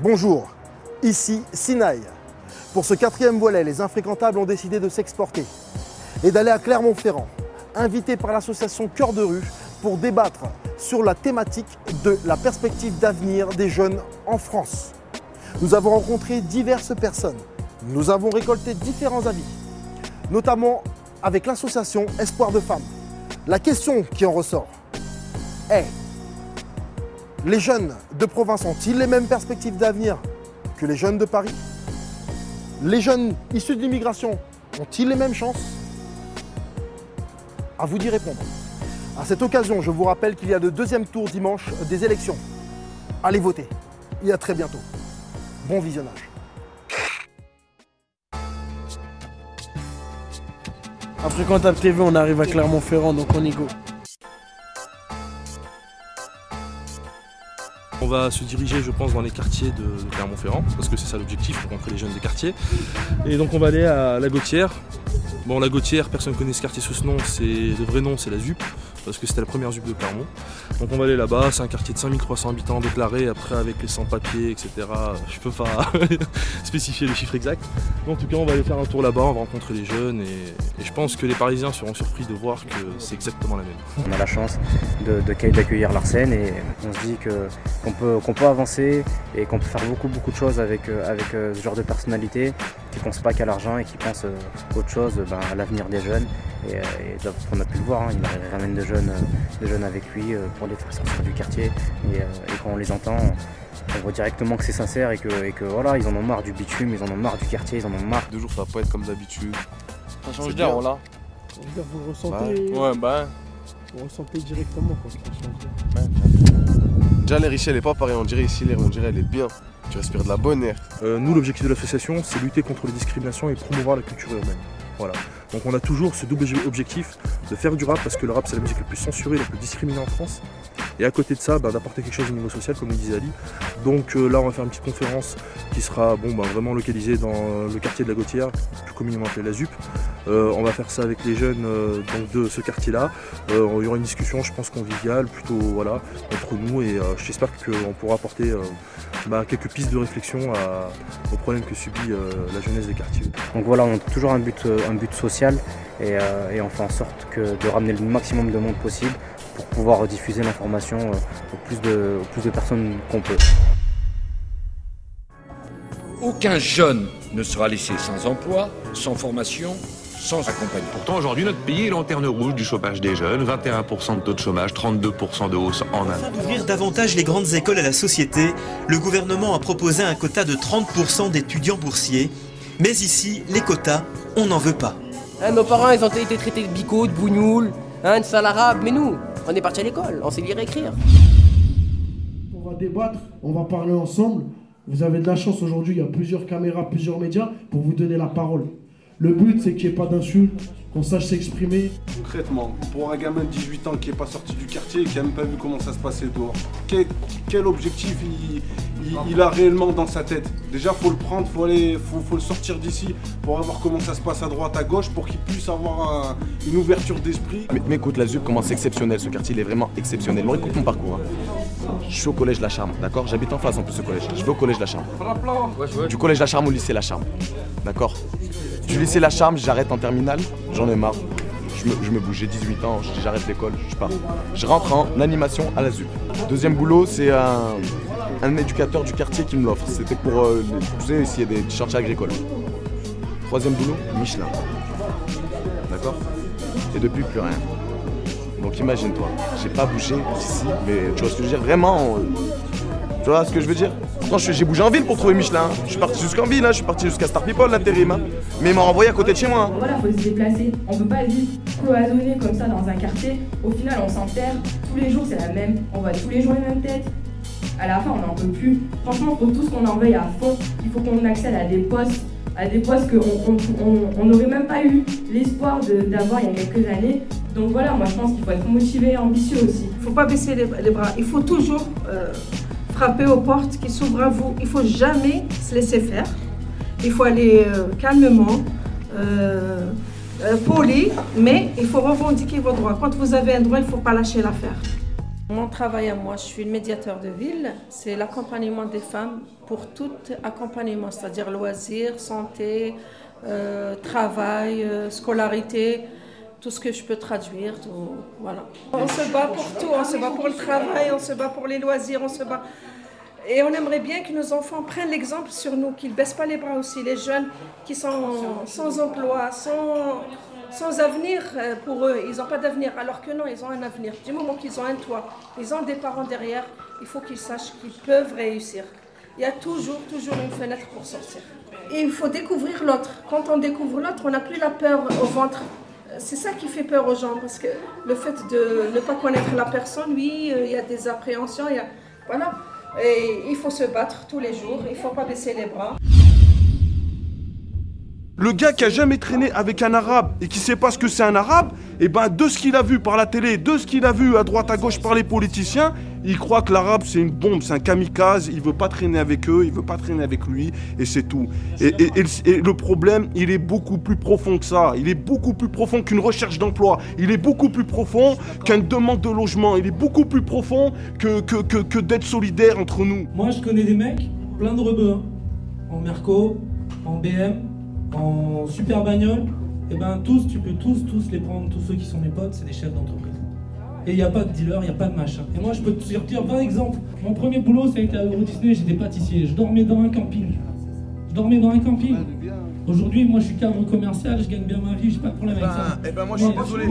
Bonjour, ici Sinaï. Pour ce 4e volet, les infréquentables ont décidé de s'exporter et d'aller à Clermont-Ferrand, invités par l'association Cœur de Rue pour débattre sur la thématique de la perspective d'avenir des jeunes en France. Nous avons rencontré diverses personnes, nous avons récolté différents avis, notamment avec l'association Espoir de Femmes. La question qui en ressort est: les jeunes de province ont-ils les mêmes perspectives d'avenir que les jeunes de Paris? Les jeunes issus de l'immigration ont-ils les mêmes chances? À vous d'y répondre. À cette occasion, je vous rappelle qu'il y a le 2e tour dimanche des élections. Allez voter et à très bientôt. Bon visionnage. Infréquentable TV, on arrive à Clermont-Ferrand, donc on y go. On va se diriger, je pense, dans les quartiers de Clermont-Ferrand, parce que c'est ça l'objectif, pour rencontrer les jeunes des quartiers. Et donc on va aller à la Gautière. Bon, la Gautière, personne ne connaît ce quartier sous ce nom, le vrai nom c'est la ZUP, parce que c'était la première ZUP de Clermont. Donc on va aller là-bas, c'est un quartier de 5300 habitants déclarés, après avec les sans-papiers, etc. Je peux pas spécifier le chiffre exact. Mais en tout cas, on va aller faire un tour là-bas, on va rencontrer les jeunes, et je pense que les Parisiens seront surpris de voir que c'est exactement la même. On a la chance d'accueillir l'Arsène et on se dit qu'on peut avancer et qu'on peut faire beaucoup de choses avec ce genre de personnalité qui ne pense pas qu'à l'argent et qui pense autre chose, à l'avenir des jeunes. Et on a pu le voir, hein, il ramène des jeunes avec lui pour les faire sortir du quartier. Et quand on les entend, on voit directement que c'est sincère et que voilà, ils en ont marre du bitume, ils en ont marre du quartier, ils en ont marre. 2 jours, ça va pas être comme d'habitude. Ça change d'air, là. Vous le ressentez. Vous le ressentez directement quand ça change d'air. Déjà, l'air ici, elle est pas pareil. On dirait ici, l'air, elle est bien. Tu respires de la bonne air. Nous, l'objectif de l'association, c'est lutter contre les discriminations et promouvoir la culture urbaine. Voilà. Donc on a toujours ce double objectif de faire du rap, parce que le rap c'est la musique la plus censurée, la plus discriminée en France. Et à côté de ça, d'apporter quelque chose au niveau social, comme le disait Ali. Donc là, on va faire une petite conférence qui sera vraiment localisée dans le quartier de la Gautière, plus communément appelé la ZUP. On va faire ça avec les jeunes de ce quartier-là. Il y aura une discussion, je pense, conviviale, plutôt entre nous. Et j'espère qu'on pourra apporter quelques pistes de réflexion aux problèmes que subit la jeunesse des quartiers. Donc voilà, on a toujours un but social et on fait en sorte de ramener le maximum de monde possible pour pouvoir diffuser l'information au plus de personnes qu'on peut. Aucun jeune ne sera laissé sans emploi, sans formation, sans accompagnement. Pourtant, aujourd'hui, notre pays est lanterne rouge du chômage des jeunes, 21% de taux de chômage, 32% de hausse en un an. Afin d'ouvrir davantage les grandes écoles à la société, le gouvernement a proposé un quota de 30% d'étudiants boursiers. Mais ici, les quotas, on n'en veut pas. Nos parents, ils ont été traités de bicots, de bougnoules, de sales arabes, mais nous, on est partis à l'école, on sait lire et écrire. On va débattre, on va parler ensemble. Vous avez de la chance aujourd'hui, il y a plusieurs caméras, plusieurs médias pour vous donner la parole. Le but, c'est qu'il n'y ait pas d'insultes, qu'on sache s'exprimer. Concrètement, pour un gamin de 18 ans qui n'est pas sorti du quartier, qui n'a même pas vu comment ça se passait dehors, quel objectif il a réellement dans sa tête? Déjà, il faut le prendre, faut le sortir d'ici pour voir comment ça se passe à droite, à gauche, pour qu'il puisse avoir une ouverture d'esprit. Mais écoute, la ZUP, comment c'est exceptionnel, ce quartier, il est vraiment exceptionnel. Bon, écoute mon parcours. Je suis au collège La Charme, d'accord? J'habite en face en plus ce collège. Je vais au collège La Charme. Du collège La Charme au lycée La Charme, d'accord? Du lycée La Charme, j'arrête en terminale, j'en ai marre. Je me bouge, j'ai 18 ans, je dis j'arrête l'école, je pars. Je rentre en animation à la ZUP. Deuxième boulot, c'est un éducateur du quartier qui me l'offre. C'était pour, vous savez, ici il y a des chantiers agricoles. Troisième boulot, Michelin. D'accord? Et depuis, plus rien. Donc imagine-toi, j'ai pas bougé d'ici, mais tu vois ce que je veux dire? Vraiment, tu vois ce que je veux dire? Pourtant j'ai bougé en ville pour trouver Michelin. Je suis parti jusqu'en ville, je suis parti jusqu'à Star People, l'intérim. Mais ils m'ont renvoyé à côté de chez moi. Voilà, faut se déplacer. On peut pas vivre cloisonné comme ça dans un quartier. Au final, on s'enterre. Tous les jours, c'est la même. On voit tous les jours les mêmes têtes. À la fin, on n'en peut plus. Franchement, il faut tous qu'on en veuille à fond. Il faut qu'on accède à des postes qu'on n'aurait même pas eu l'espoir d'avoir il y a quelques années. Donc voilà, moi je pense qu'il faut être motivé et ambitieux aussi. Il ne faut pas baisser les bras. Il faut toujours frapper aux portes qui s'ouvrent à vous. Il ne faut jamais se laisser faire. Il faut aller calmement, poli, mais il faut revendiquer vos droits. Quand vous avez un droit, il ne faut pas lâcher l'affaire. Mon travail à moi, je suis le médiateur de ville, c'est l'accompagnement des femmes pour tout accompagnement, c'est-à-dire loisirs, santé, travail, scolarité, tout ce que je peux traduire, tout, voilà. On se bat pour tout, on se bat pour le travail, on se bat pour les loisirs, on se bat. Et on aimerait bien que nos enfants prennent l'exemple sur nous, qu'ils ne baissent pas les bras aussi, les jeunes qui sont sans emploi, sans avenir pour eux, ils n'ont pas d'avenir, alors que non, ils ont un avenir. Du moment qu'ils ont un toit, ils ont des parents derrière, il faut qu'ils sachent qu'ils peuvent réussir. Il y a toujours une fenêtre pour sortir. Et il faut découvrir l'autre. Quand on découvre l'autre, on n'a plus la peur au ventre. C'est ça qui fait peur aux gens, parce que le fait de ne pas connaître la personne, oui, il y a des appréhensions, voilà. Et il faut se battre tous les jours, il ne faut pas baisser les bras. Le gars qui a jamais traîné avec un arabe et qui sait pas ce que c'est un arabe, et ben de ce qu'il a vu par la télé, de ce qu'il a vu à droite à gauche par les politiciens, il croit que l'arabe c'est une bombe, c'est un kamikaze, il veut pas traîner avec eux, il veut pas traîner avec lui, et c'est tout. Et le problème, il est beaucoup plus profond que ça, il est beaucoup plus profond qu'une recherche d'emploi, il est beaucoup plus profond qu'une demande de logement, il est beaucoup plus profond que d'être solidaire entre nous. Moi je connais des mecs, plein de rebeux, en Merco, en BM, en super bagnole, et ben tu peux tous les prendre, tous ceux qui sont mes potes, c'est des chefs d'entreprise. Et il n'y a pas de dealer, il n'y a pas de machin. Et moi je peux te dire 20 exemples. Mon premier boulot ça a été à Euro Disney, j'étais pâtissier, je dormais dans un camping. Aujourd'hui moi je suis cadre commercial, je gagne bien ma vie, j'ai pas de problème avec ça. Eh ben moi je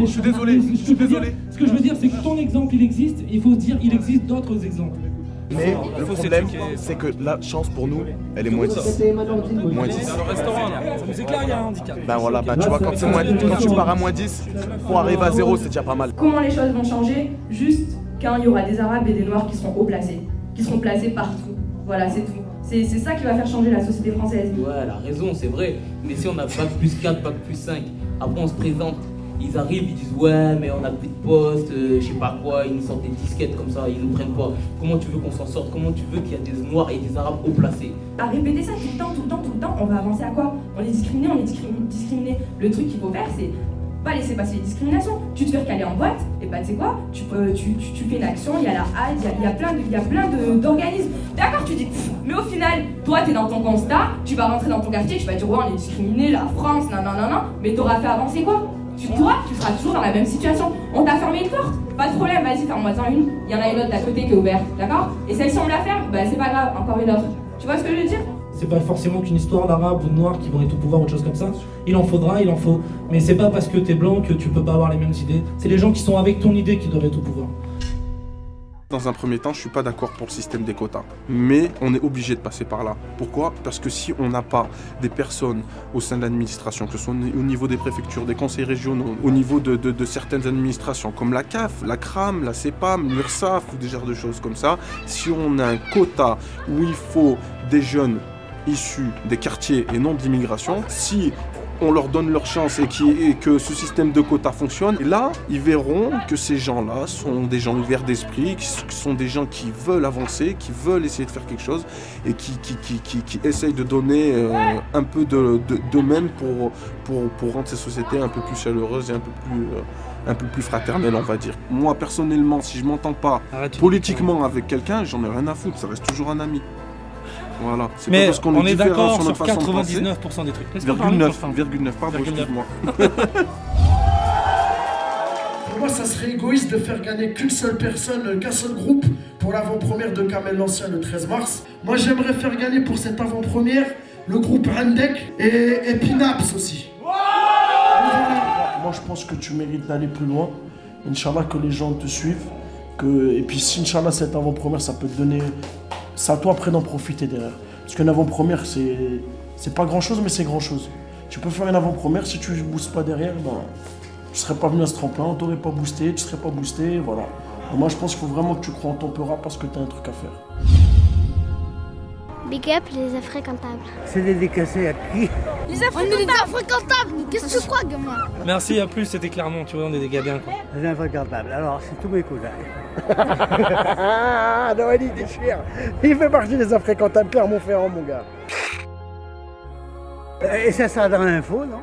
suis désolé, Ce que je veux dire c'est que ton exemple il existe, il faut se dire il existe d'autres exemples. Mais le problème, c'est que la chance pour nous, elle est moins 10. Moins 10. Dans le restaurant, là, ça nous éclaire, il y a un handicap. Ben voilà, tu vois, quand tu pars à moins 10, pour arriver à 0, c'est déjà pas mal. Comment les choses vont changer? Juste quand il y aura des Arabes et des Noirs qui seront haut placés, qui seront placés partout. Voilà, c'est tout. C'est ça qui va faire changer la société française. Ouais, elle a raison, c'est vrai. Mais si on a bac plus 4, bac plus 5, après on se présente. Ils arrivent, ils disent ouais mais on a plus de poste, je sais pas quoi, ils nous sortent des disquettes comme ça, ils nous prennent pas. Comment tu veux qu'on s'en sorte? Comment tu veux qu'il y ait des noirs et des arabes haut placés? À répéter ça tout le temps, on va avancer à quoi? On est discriminé, discriminé. Le truc qu'il faut faire c'est pas laisser passer les discriminations. Tu te fais recaler en boîte, et bah tu sais quoi, tu fais une action, il y a la HAD, il y a plein d'organismes. D'accord, tu dis, mais au final, toi t'es dans ton constat, tu vas rentrer dans ton quartier, tu vas dire ouais on est discriminé, la France, non, mais t'auras fait avancer quoi? Toi, tu seras toujours dans la même situation. On t'a fermé une porte, pas de problème, vas-y, ferme-moi-en une. Il y en a une autre d'à côté qui est ouverte, d'accord? Et celle-ci, on me la ferme, bah c'est pas grave, encore une autre. Tu vois ce que je veux dire? C'est pas forcément qu'une histoire d'arabe ou de noir qui vont être au pouvoir ou autre chose comme ça. Il en faut. Mais c'est pas parce que t'es blanc que tu peux pas avoir les mêmes idées. C'est les gens qui sont avec ton idée qui doivent être au pouvoir. Dans un premier temps, je suis pas d'accord pour le système des quotas. Mais on est obligé de passer par là. Pourquoi? Parce que si on n'a pas des personnes au sein de l'administration, que ce soit au niveau des préfectures, des conseils régionaux, au niveau de certaines administrations, comme la CAF, la CRAM, la CEPAM, l'URSSAF, ou des genres de choses comme ça, si on a un quota où il faut des jeunes issus des quartiers et non de l'immigration, si on leur donne leur chance et que ce système de quotas fonctionne, et là, ils verront que ces gens-là sont des gens ouverts d'esprit, qui sont des gens qui veulent avancer, qui veulent essayer de faire quelque chose et qui essayent de donner un peu d'eux-mêmes pour rendre ces sociétés un peu plus chaleureuses et un peu plus fraternelles, on va dire. Moi, personnellement, si je m'entends pas politiquement avec quelqu'un, j'en ai rien à foutre, ça reste toujours un ami. Voilà. Mais on est d'accord sur 99% des trucs. 0,9, pardon, excuse-moi. Pour moi, ça serait égoïste de faire gagner qu'une seule personne, qu'un seul groupe pour l'avant-première de Kamel l'Ancien le 13 mars. Moi, j'aimerais faire gagner pour cette avant-première le groupe Rendek et Pinaps aussi. Moi, je pense que tu mérites d'aller plus loin. Inch'Allah, que les gens te suivent. Et puis, si Inch'Allah, cette avant-première, ça peut te donner... C'est à toi après d'en profiter derrière. Parce qu'une avant-première, c'est pas grand-chose, mais c'est grand-chose. Tu peux faire une avant-première, si tu ne boostes pas derrière, ben, tu serais pas venu à ce tremplin, on t'aurait pas boosté, tu serais pas boosté, voilà. Et moi, je pense qu'il faut vraiment que tu crois en ton rap parce que tu as un truc à faire. Big up les infréquentables. C'est dédicacé à qui? Les infréquentables. Qu'est-ce que tu crois, gamin? Merci, à plus, c'était Clermont, tu vois, on est des gars bien quoi. Les infréquentables, alors c'est tous mes cousins. Ah, non, il déchire. Il fait partie des infréquentables Clermont-Ferrand, mon gars. Et ça sera dans l'info, non?